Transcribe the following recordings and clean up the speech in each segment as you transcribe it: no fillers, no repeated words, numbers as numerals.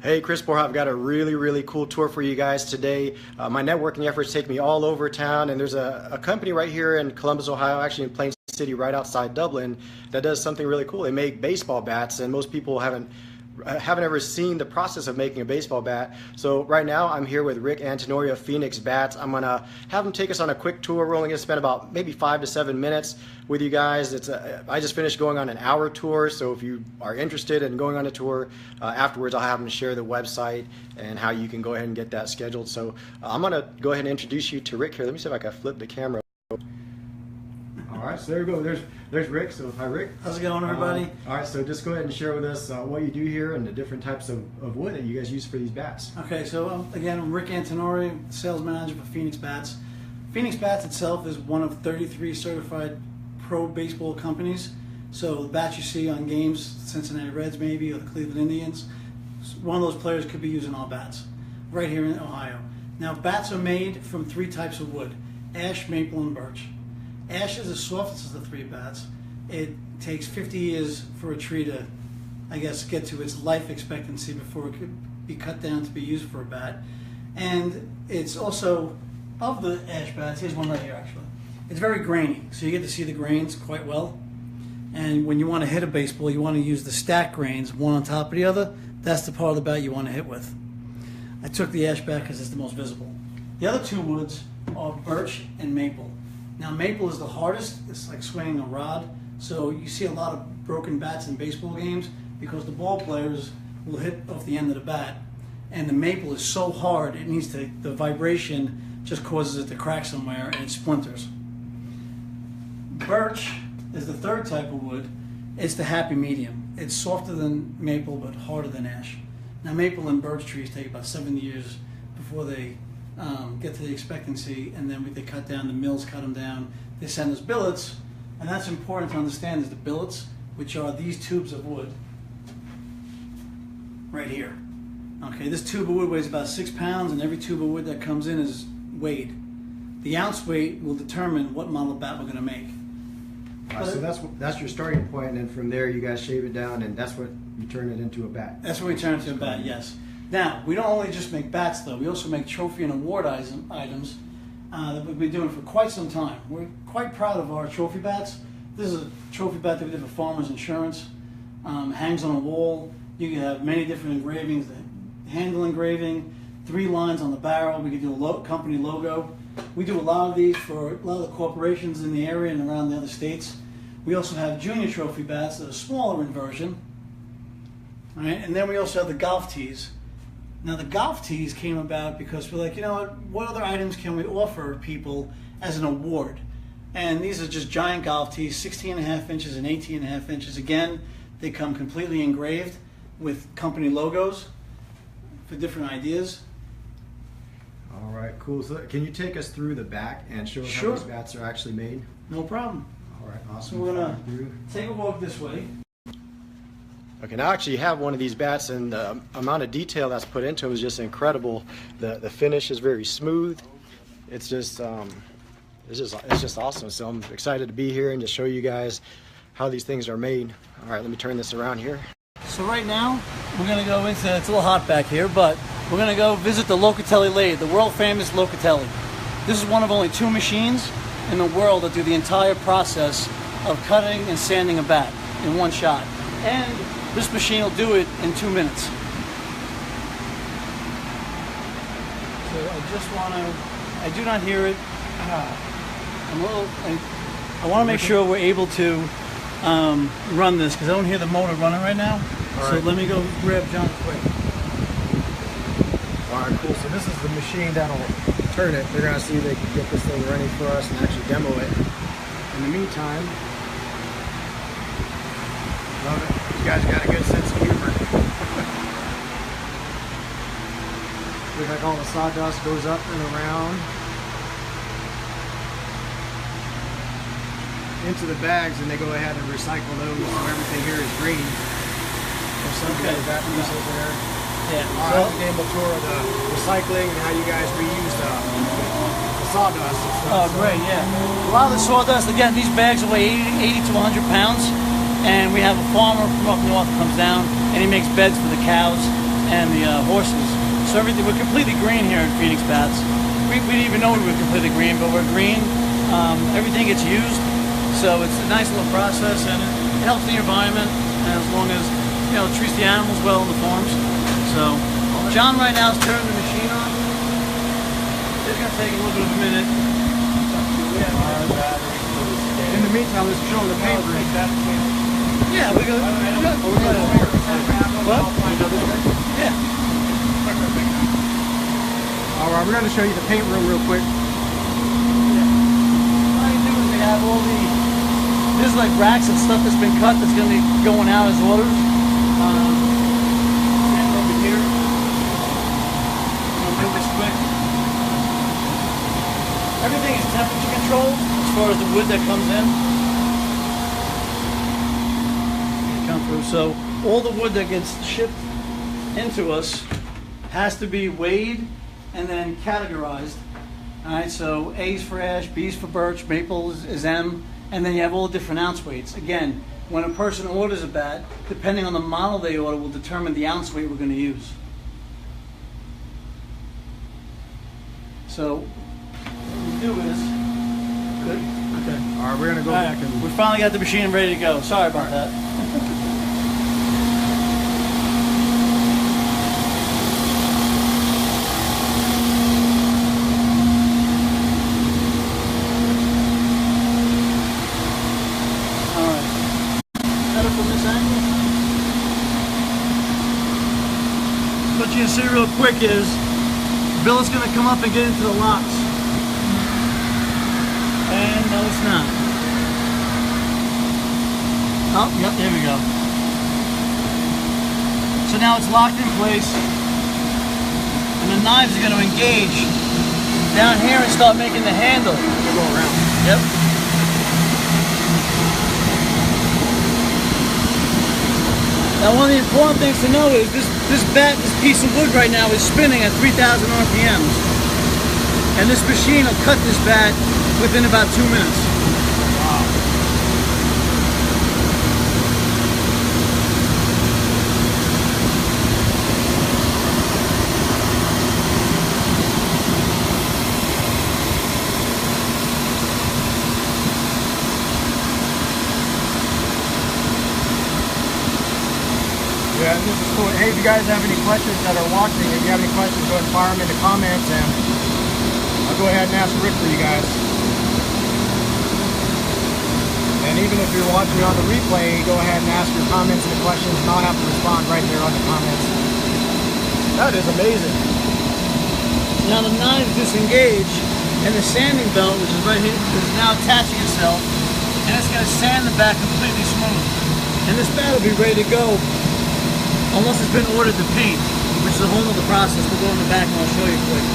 Hey, Chris Borja, I've got a really cool tour for you guys today. My networking efforts take me all over town, and there's a company right here in Columbus, Ohio, actually in Plain City, right outside Dublin, that does something really cool. They make baseball bats, and most people haven't ever seen the process of making a baseball bat. So right now I'm here with Rick Antenorio of Phoenix Bats. I'm gonna have him take us on a quick tour. We're only gonna spend about maybe 5 to 7 minutes with you guys. I just finished going on an hour tour, so if you are interested in going on a tour afterwards, I'll have him share the website and how you can go ahead and get that scheduled. So I'm gonna go ahead and introduce you to Rick here. Let me see if I can flip the camera. All right, so there we go. There's Rick. So hi, Rick. How's it going, everybody? All right, so just go ahead and share with us what you do here and the different types of wood that you guys use for these bats. Okay, so again, I'm Rick Antenorio, sales manager for Phoenix Bats. Phoenix Bats itself is one of 33 certified pro baseball companies. So the bats you see on games, Cincinnati Reds maybe, or the Cleveland Indians, one of those players could be using our bats right here in Ohio. Now, bats are made from 3 types of wood: ash, maple, and birch. Ash is the softest of the 3 bats. It takes 50 years for a tree to, I guess, get to its life expectancy before it could be cut down to be used for a bat. And it's also, of the ash bats, here's one right here actually. It's very grainy, so you get to see the grains quite well. And when you want to hit a baseball, you want to use the stack grains, one on top of the other. That's the part of the bat you want to hit with. I took the ash bat because it's the most visible. The other 2 woods are birch and maple. Now, maple is the hardest. It's like swinging a rod. So you see a lot of broken bats in baseball games because the ball players will hit off the end of the bat. And the maple is so hard, it needs to, the vibration just causes it to crack somewhere and it splinters. Birch is the 3rd type of wood. It's the happy medium. It's softer than maple but harder than ash. Now, maple and birch trees take about 7 years before they get to the expectancy, and then they cut down, the mills cut them down, they send us billets, and that's important to understand is the billets, which are these tubes of wood right here. Okay, this tube of wood weighs about 6 pounds, and every tube of wood that comes in is weighed. The ounce weight will determine what model bat we're going to make. All right, so that's your starting point, and then from there you guys shave it down, and that's what you turn it into a bat. That's what we turn it into a bat, yes. Now, we don't only just make bats, though. We also make trophy and award items that we've been doing for quite some time. We're quite proud of our trophy bats. This is a trophy bat that we did for Farmers Insurance. Hangs on a wall. You can have many different engravings, the handle engraving, 3 lines on the barrel. We can do a company logo. We do a lot of these for a lot of the corporations in the area and around the other states. We also have junior trophy bats that are smaller in version. All right, and then we also have the golf tees. Now, the golf tees came about because we're like, you know what other items can we offer people as an award? And these are just giant golf tees, 16.5 inches and 18.5 inches. Again, they come completely engraved with company logos for different ideas. All right, cool. So can you take us through the back and show us how these bats are actually made? No problem. All right, awesome. So we're going to take a walk this way. Okay, now I actually have one of these bats, and the amount of detail that's put into them is just incredible. The finish is very smooth. It's just awesome. So I'm excited to be here and to show you guys how these things are made. All right, let me turn this around here. So right now we're going to go into, it's a little hot back here, but we're going to go visit the Locatelli lathe, the world famous Locatelli. This is one of only 2 machines in the world that do the entire process of cutting and sanding a bat in one shot. And this machine will do it in 2 minutes. So I just want to, I do not hear it. I want to make sure we're able to run this because I don't hear the motor running right now. So let me go grab John quick. All right, cool. So this is the machine that'll turn it. They're going to see if they can get this thing running for us and actually demo it. In the meantime, love it. You guys got a good sense of humor. Looks like all the sawdust goes up and around into the bags, and they go ahead and recycle those, so everything here is green. There's some kind of that piece over there. Yeah. All right, game tour of the recycling and how you guys reuse the sawdust and stuff. Oh, great, yeah. A lot of the sawdust, again, these bags weigh 80 to 100 pounds. And we have a farmer from up north who comes down and he makes beds for the cows and the horses. So everything, we're completely green here at Phoenix Bats. We didn't even know we were completely green, but we're green. Everything gets used, so it's a nice little process, and it helps the environment, and as long as, you know, it treats the animals well in the farms. So John right now is turning the machine on. It's going to take a little bit of a minute. In the meantime, let's show the paint room. Yeah, we go. What? Yeah. Alright, we're going to show you the paint room real quick. All you do is they have all the, there's like racks of stuff that's been cut that's going to be going out as orders. And over here. I'll do this quick. Everything is temperature controlled as far as the wood that comes in. Come through. So all the wood that gets shipped into us has to be weighed and then categorized. All right, so A's for ash, B's for birch, maple is M, and then you have all the different ounce weights. Again, when a person orders a bat, depending on the model they order will determine the ounce weight we're going to use. So what we do is, good? Okay. Alright, we're going to go back and... We finally got the machine ready to go. Sorry about that. What you can see real quick is Bill is going to come up and get into the locks. And no, it's not. Oh, yep, there we go. So now it's locked in place. And the knives are going to engage down here and start making the handle. We'll go around. Yep. Now, one of the important things to know is this piece of wood right now is spinning at 3,000 RPMs. And this machine will cut this bat within about 2 minutes. Wow. Yeah, this is cool. Hey, if you guys have any questions that are watching, if you have any questions, go ahead and fire them in the comments, and I'll go ahead and ask Rick for you guys. And even if you're watching on the replay, go ahead and ask your comments and questions, and I'll have to respond right there on the comments. That is amazing. Now the knives disengage, and the sanding belt, which is right here, is now attaching itself, and it's going to sand the bat completely smooth. And this bat will be ready to go, unless it's been ordered to paint, which is a whole other process. We'll go in the back and I'll show you quick.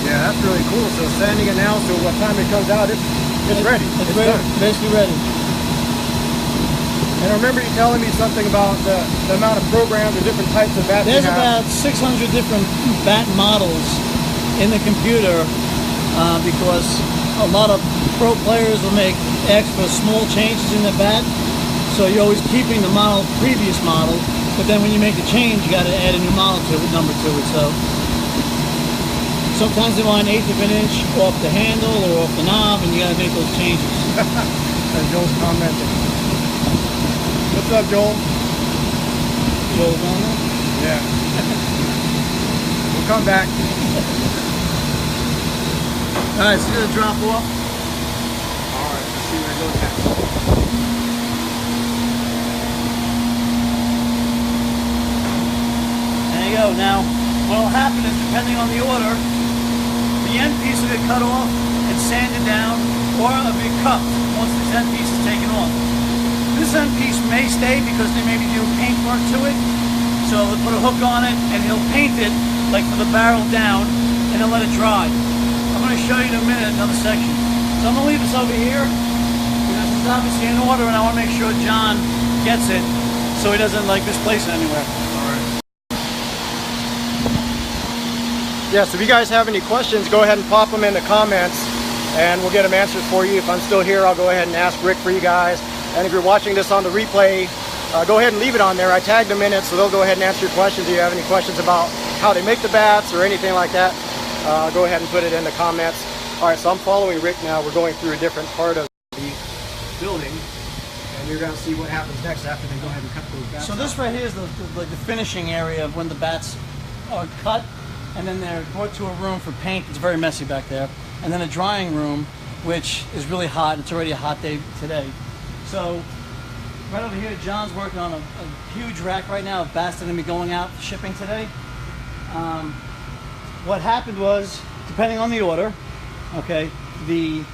Yeah, that's really cool. So sanding it now, so what time it comes out, it's ready. It's ready. Done. Basically ready. And I remember you telling me something about the amount of programs or different types of bats There's you have. about 600 different bat models in the computer because a lot of pro players will ask for small changes in the bat. So you're always keeping the previous model, but then when you make the change, you got to add a new model to it, number to it. So sometimes they want an 1/8 of an inch off the handle or off the knob, and you got to make those changes. And Joel's commenting. What's up, Joel? Joel's on there? Yeah. We'll come back. All right, so you're gonna drop off. All right, let's see where it goes next. There you go. Now, what will happen is, depending on the order, the end piece will get cut off and sanded down, or it'll be cupped once this end piece is taken off. This end piece may stay because they maybe do paint work to it. So they'll put a hook on it and he'll paint it like for the barrel down and then let it dry. I'm going to show you in a minute another section. So I'm going to leave this over here because it's obviously in order and I want to make sure John gets it so he doesn't misplace it anywhere. Yeah, so if you guys have any questions, go ahead and pop them in the comments. and we'll get them answered for you. If I'm still here, I'll go ahead and ask Rick for you guys. And if you're watching this on the replay, go ahead and leave it on there. I tagged them in it, so they'll go ahead and answer your questions. If you have any questions about how they make the bats or anything like that, go ahead and put it in the comments. All right, so I'm following Rick now. We're going through a different part of the building, and you're going to see what happens next after they go ahead and cut those bats. So this right here is the finishing area of when the bats are cut, and then they're brought to a room for paint. It's very messy back there. And then a drying room, which is really hot. It's already a hot day today. So right over here, John's working on a huge rack right now of bats that are going to be going out shipping today. What happened was, depending on the order, okay, these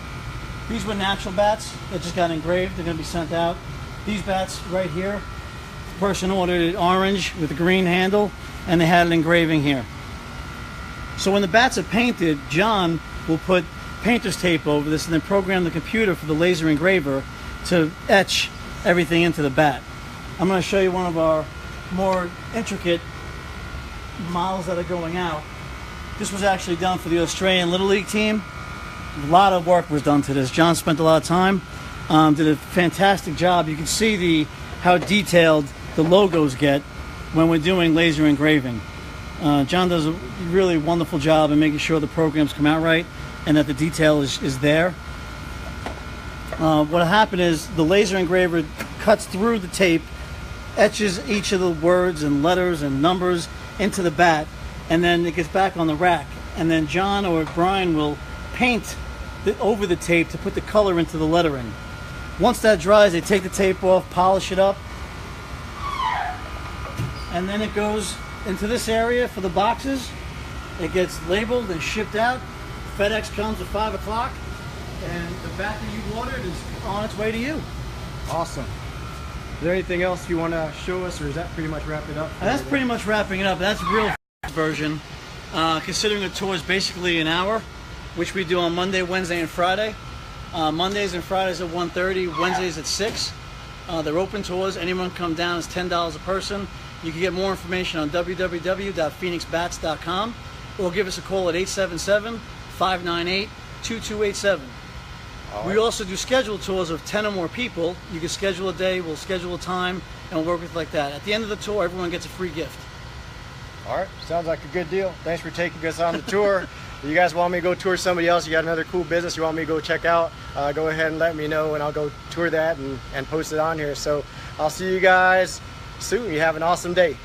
were natural bats that just got engraved. They're going to be sent out. These bats right here, the person ordered it orange with a green handle, and they had an engraving here. So when the bats are painted, John will put painter's tape over this and then program the computer for the laser engraver to etch everything into the bat. I'm going to show you one of our more intricate models that are going out. This was actually done for the Australian Little League team. A lot of work was done to this. John spent a lot of time, did a fantastic job. You can see how detailed the logos get when we're doing laser engraving. John does a really wonderful job in making sure the programs come out right and that the detail is there. What happened is the laser engraver cuts through the tape, etches each of the words and letters and numbers into the bat, and then it gets back on the rack. And then John or Brian will paint over the tape to put the color into the lettering. Once that dries, they take the tape off, polish it up, and then it goes into this area for the boxes. It gets labeled and shipped out. FedEx comes at 5 o'clock, and the bat that you ordered is on its way to you. Awesome. Is there anything else you want to show us, or is that pretty much wrap it up? That's pretty much wrapping it up. That's the real version. Considering the tour is basically an hour, which we do on Monday, Wednesday, and Friday. Mondays and Fridays at 1:30, Wednesdays at 6. They're open tours. Anyone come down is $10 a person. You can get more information on www.phoenixbats.com or give us a call at 877-598-2287. We also do scheduled tours of 10 or more people. You can schedule a day, we'll schedule a time, and we'll work with like that. At the end of the tour, everyone gets a free gift. All right, sounds like a good deal. Thanks for taking us on the tour. If you guys want me to go tour somebody else, you got another cool business you want me to go check out, go ahead and let me know, and I'll go tour that and post it on here. So I'll see you guys soon. You have an awesome day.